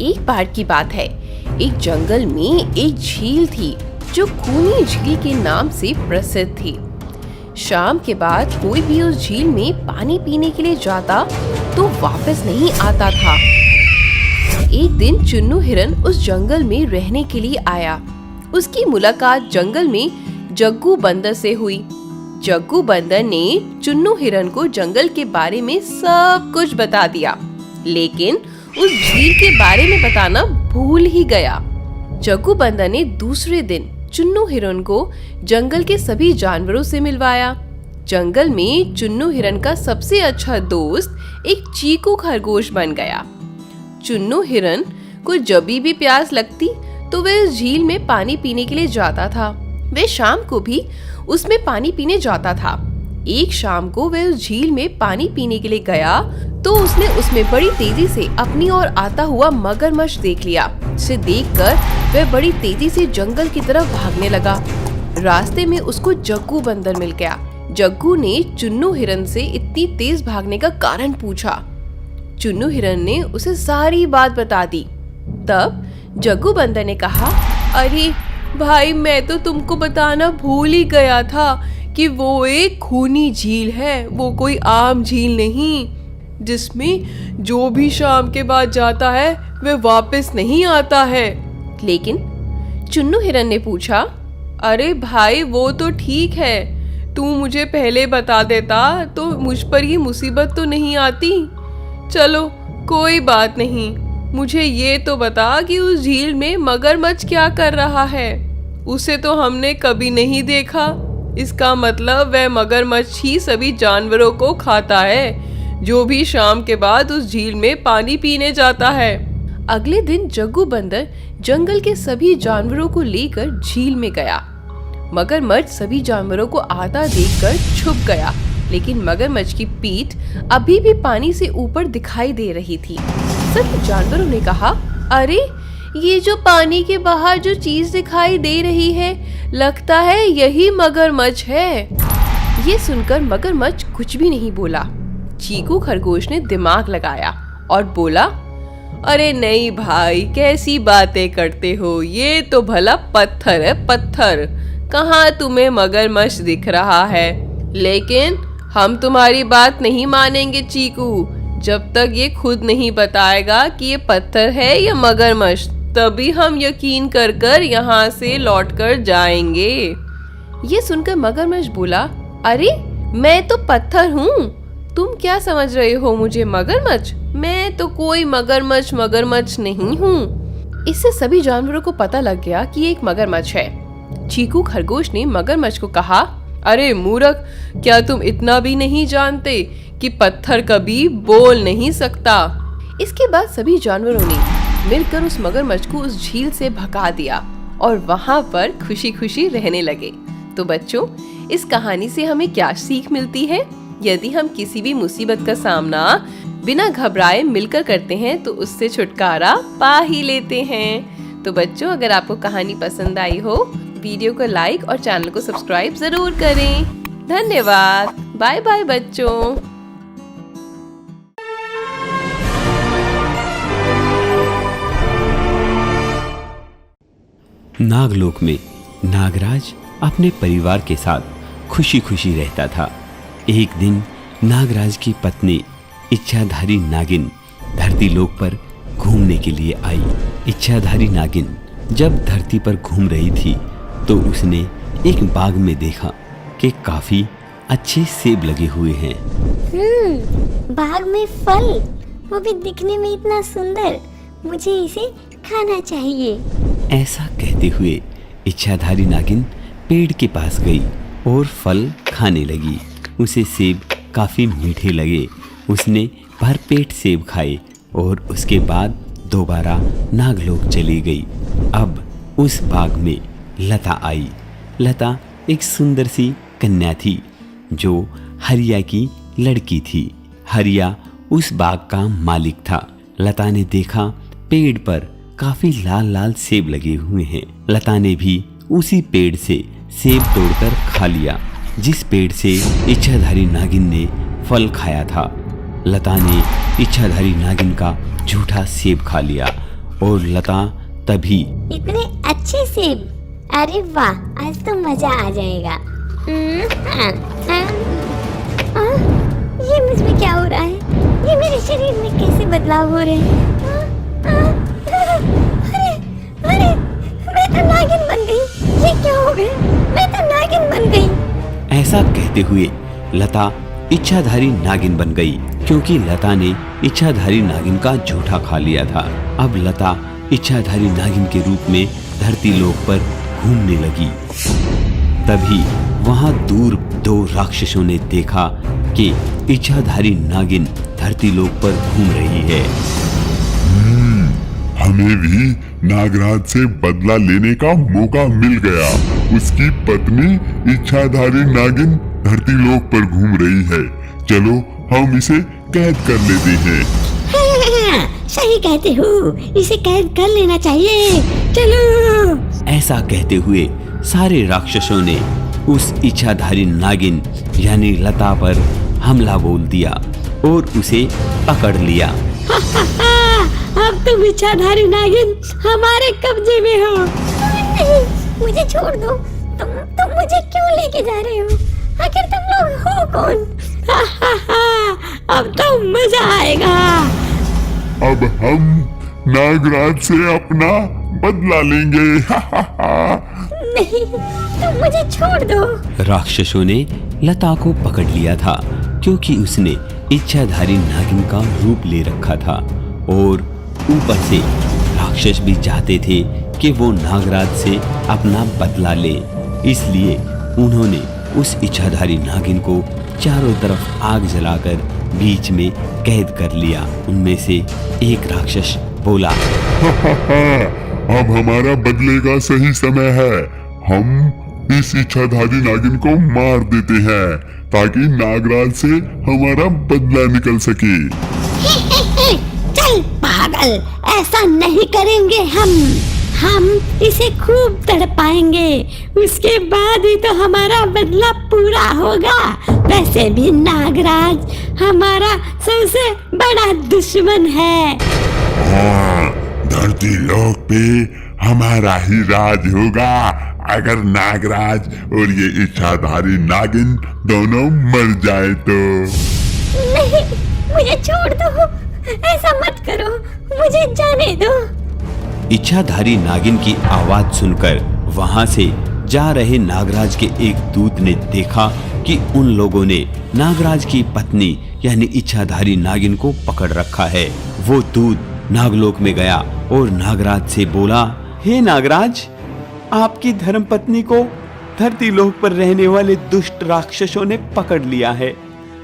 एक बार की बात है, एक जंगल में एक झील थी जो खूनी झील के नाम से प्रसिद्ध थी। शाम के बाद कोई भी उस झील में पानी पीने के लिए जाता तो वापस नहीं आता था। एक दिन चुन्नू हिरन उस जंगल में रहने के लिए आया। उसकी मुलाकात जंगल में जग्गू बंदर से हुई। जग्गू बंदर ने चुन्नू हिरन को जंगल के बारे में सब कुछ बता दिया, लेकिन उस झील के बारे में बताना भूल ही गया। जग्गू बंदर ने दूसरे दिन चुन्नू हिरन को जंगल के सभी जानवरों से मिलवाया। जंगल में चुन्नू हिरन का सबसे अच्छा दोस्त एक चीकू खरगोश बन गया। चुन्नू हिरन को जब भी प्यास लगती तो वह उस झील में पानी पीने के लिए जाता था। वह शाम को भी उसमें पानी पीने जाता था। एक शाम को वह उस झील में पानी पीने के लिए गया तो उसने उसमें बड़ी तेजी से अपनी ओर आता हुआ मगरमच्छ देख लिया। जिसे देखकर वह बड़ी तेजी से जंगल की तरफ भागने लगा। रास्ते में उसको जग्गू बंदर मिल गया। जग्गू ने चुन्नू हिरन से इतनी तेज भागने का कारण पूछा। चुन्नू हिरन ने उसे सारी बात बता दी। तब जग्गू बंदर ने कहा, अरे भाई, मैं तो तुमको बताना भूल ही गया था कि वो एक खूनी झील है। वो कोई आम झील नहीं जिसमें जो भी शाम के बाद जाता है वह वापस नहीं आता है। लेकिन चुन्नू हिरन ने पूछा, अरे भाई, वो तो ठीक है, तू मुझे पहले बता देता तो मुझ पर ये मुसीबत तो नहीं आती। चलो कोई बात नहीं, मुझे ये तो बता कि उस झील में मगरमच्छ क्या कर रहा है। उसे तो हमने कभी नहीं देखा। इसका मतलब वह मगरमच्छ ही सभी जानवरों को खाता है जो भी शाम के बाद उस झील में पानी पीने जाता है। अगले दिन जग्गू बंदर जंगल के सभी जानवरों को लेकर झील में गया। मगरमच्छ सभी जानवरों को आता देखकर छुप गया, लेकिन मगरमच्छ की पीठ अभी भी पानी से ऊपर दिखाई दे रही थी। सभी जानवरों ने कहा, अरे ये जो पानी के बाहर जो चीज दिखाई दे रही है, लगता है यही मगरमच्छ है। ये सुनकर मगरमच्छ कुछ भी नहीं बोला। चीकू खरगोश ने दिमाग लगाया और बोला, अरे नहीं भाई, कैसी बातें करते हो, ये तो भला पत्थर है, पत्थर। कहाँ तुम्हें मगरमच्छ दिख रहा है। लेकिन हम तुम्हारी बात नहीं मानेंगे चीकू, जब तक ये खुद नहीं बताएगा कि ये पत्थर है या मगरमच्छ, तभी हम यकीन कर यहाँ से लौटकर जाएंगे। ये सुनकर मगरमच्छ बोला, अरे मैं तो पत्थर हूँ, तुम क्या समझ रहे हो मुझे मगरमच्छ? मैं तो कोई मगरमच्छ नहीं हूँ। इससे सभी जानवरों को पता लग गया कि एक मगरमच्छ है। चीकू खरगोश ने मगरमच्छ को कहा, अरे मूर्ख, क्या तुम इतना भी नहीं जानते कि पत्थर कभी बोल नहीं सकता। इसके बाद सभी जानवरों ने मिलकर उस मगरमच्छ को उस झील से भगा दिया और वहाँ पर खुशी खुशी रहने लगे। तो बच्चों, इस कहानी से हमें क्या सीख मिलती है? यदि हम किसी भी मुसीबत का सामना बिना घबराए मिलकर करते हैं तो उससे छुटकारा पा ही लेते हैं। तो बच्चों, अगर आपको कहानी पसंद आई हो, वीडियो को लाइक और चैनल को सब्सक्राइब जरूर करें। धन्यवाद। बाय बाय बच्चों। नागलोक में नागराज अपने परिवार के साथ खुशी खुशी रहता था। एक दिन नागराज की पत्नी इच्छाधारी नागिन धरती लोक पर घूमने के लिए आई। इच्छाधारी नागिन जब धरती पर घूम रही थी तो उसने एक बाग में देखा कि काफी अच्छे सेब लगे हुए हैं। बाग में फल, वो भी दिखने में इतना सुंदर, मुझे इसे खाना चाहिए। ऐसा कहते हुए इच्छाधारी नागिन पेड़ के पास गई और फल खाने लगी। उसे सेब काफी मीठे लगे। उसने भरपेट सेब खाए और उसके बाद दोबारा नागलोक चली गई। अब उस बाग में लता आई। लता एक सुंदर सी कन्या थी जो हरिया की लड़की थी। हरिया उस बाग का मालिक था। लता ने देखा पेड़ पर काफी लाल लाल सेब लगे हुए हैं। लता ने भी उसी पेड़ से सेब तोड़कर खा लिया जिस पेड़ से इच्छाधारी नागिन ने फल खाया था। लता ने इच्छाधारी नागिन का झूठा सेब खा लिया और लता तभी इतने अच्छे सेब, अरे वाह, आज तो मजा आ जाएगा। ये मुझ में क्या हो रहा है? ये मेरे शरीर में कैसे बदलाव हो रहे हैं? अरे मैं तो नागिन बन गई। ये क्या हो गया? मैं तो नागिन बन गई। ऐसा कहते हुए लता इच्छाधारी नागिन बन गई, क्योंकि लता ने इच्छाधारी नागिन का झूठा खा लिया था। अब लता इच्छाधारी नागिन के रूप में धरती लोक पर घूमने लगी। तभी वहां दूर 2 राक्षसों ने देखा कि इच्छाधारी नागिन धरती लोक पर घूम रही है। हमें भी नागराज से बदला लेने का मौका मिल गया। उसकी पत्नी इच्छाधारी नागिन धरती लोक पर घूम रही है। चलो हम इसे कैद कर लेते हैं। सही कहते हो, इसे कैद कर लेना चाहिए। चलो। ऐसा कहते हुए सारे राक्षसों ने उस इच्छाधारी नागिन यानी लता पर हमला बोल दिया और उसे पकड़ लिया। अब तुम इच्छाधारी नागिन हमारे कब्जे में हो। नहीं, मुझे छोड़ दो। तुम मुझे क्यों लेके जा रहे हो? आखिर तुम लोग हो कौन? अब तो मजा आएगा। अब हम नागराज से अपना बदला लेंगे। नहीं, तुम मुझे छोड़ दो। राक्षसों ने लता को पकड़ लिया था, क्योंकि उसने इच्छाधारी नागिन का रूप ले रखा था और ऊपर से राक्षस भी चाहते थे कि वो नागराज से अपना बदला ले। इसलिए उन्होंने उस इच्छाधारी नागिन को चारों तरफ आग जलाकर बीच में कैद कर लिया। उनमें से एक राक्षस बोला, अब हमारा बदले का सही समय है। हम इस इच्छाधारी नागिन को मार देते हैं ताकि नागराज से हमारा बदला निकल सके। चल पागल, ऐसा नहीं करेंगे हम इसे खूब तड़पाएंगे। उसके बाद ही तो हमारा बदला पूरा होगा। वैसे भी नागराज हमारा सबसे बड़ा दुश्मन है। हाँ, धरती लोक पे हमारा ही राज होगा अगर नागराज और ये इच्छाधारी नागिन दोनों मर जाए तो। नहीं, मुझे छोड़ दो। ऐसा मत करो, मुझे जाने दो। इच्छाधारी नागिन की आवाज सुनकर वहां से जा रहे नागराज के एक दूत ने देखा कि उन लोगों ने नागराज की पत्नी यानी इच्छाधारी नागिन को पकड़ रखा है। वो दूत नागलोक में गया और नागराज से बोला, हे नागराज, आपकी धर्मपत्नी को धरती लोक पर रहने वाले दुष्ट राक्षसों ने पकड़ लिया है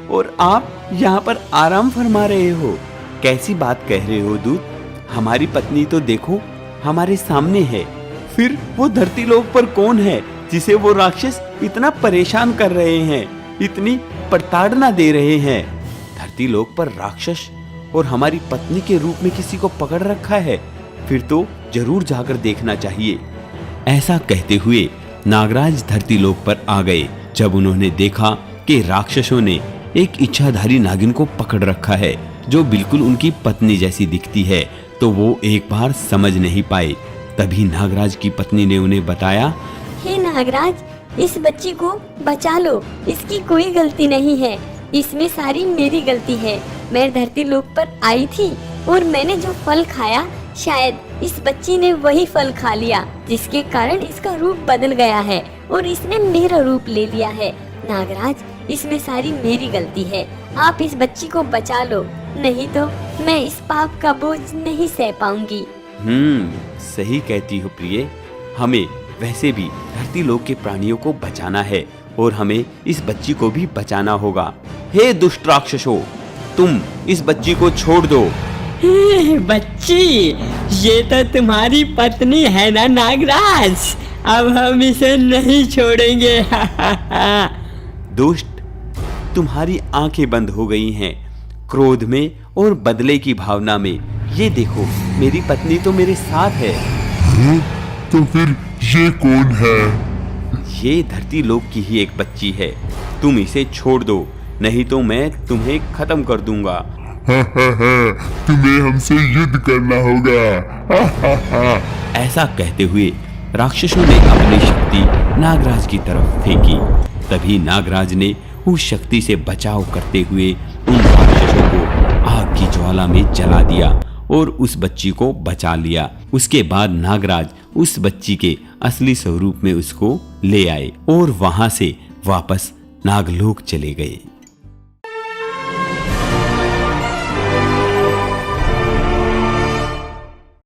और आप यहाँ पर आराम फरमा रहे हो। कैसी बात कह रहे हो दूत? हमारी पत्नी तो देखो हमारे सामने है। फिर वो धरती लोक पर कौन है जिसे वो राक्षस इतना परेशान कर रहे हैं, इतनी प्रताड़ना दे रहे हैं? धरती लोक पर राक्षस और हमारी पत्नी के रूप में किसी को पकड़ रखा है, फिर तो जरूर जाकर देखना चाहिए। ऐसा कहते हुए नागराज धरती लोक पर आ गए। जब उन्होंने देखा कि राक्षसों ने एक इच्छाधारी नागिन को पकड़ रखा है जो बिल्कुल उनकी पत्नी जैसी दिखती है, तो वो एक बार समझ नहीं पाए। तभी नागराज की पत्नी ने उन्हें बताया, हे नागराज, इस बच्ची को बचा लो। इसकी कोई गलती नहीं है, इसमें सारी मेरी गलती है। मैं धरती लोक पर आई थी और मैंने जो फल खाया, शायद इस बच्ची ने वही फल खा लिया, जिसके कारण इसका रूप बदल गया है और इसने मेरा रूप ले लिया है। नागराज, इसमें सारी मेरी गलती है। आप इस बच्ची को बचा लो, नहीं तो मैं इस पाप का बोझ नहीं सह पाऊंगी। सही कहती हो प्रिय। हमें वैसे भी धरती लोक के प्राणियों को बचाना है और हमें इस बच्ची को भी बचाना होगा। हे दुष्ट राक्षसों, तुम इस बच्ची को छोड़ दो। बच्ची, ये तो तुम्हारी पत्नी है ना नागराज? अब हम इसे नहीं छोड़ेंगे। दुष्ट, तुम्हारी आंखें बंद हो गई हैं क्रोध में और बदले की भावना में। ये देखो, मेरी पत्नी तो मेरे साथ है। तो फिर ये कौन है? ये धरती लोक की ही एक बच्ची है। तुम इसे छोड़ दो, नहीं तो मैं तुम्हें खत्म कर दूंगा। तुम्हें हमसे युद्ध करना होगा। ऐसा कहते हुए राक्षसों ने अपनी शक्ति नागराज की तरफ फेंकी। तभी नागराज ने उस शक्ति से बचाव करते हुए उन राक्षसों को आग की ज्वाला में जला दिया और उस बच्ची को बचा लिया। उसके बाद नागराज उस बच्ची के असली स्वरूप में उसको ले आए और वहां से वापस नागलोक चले गए।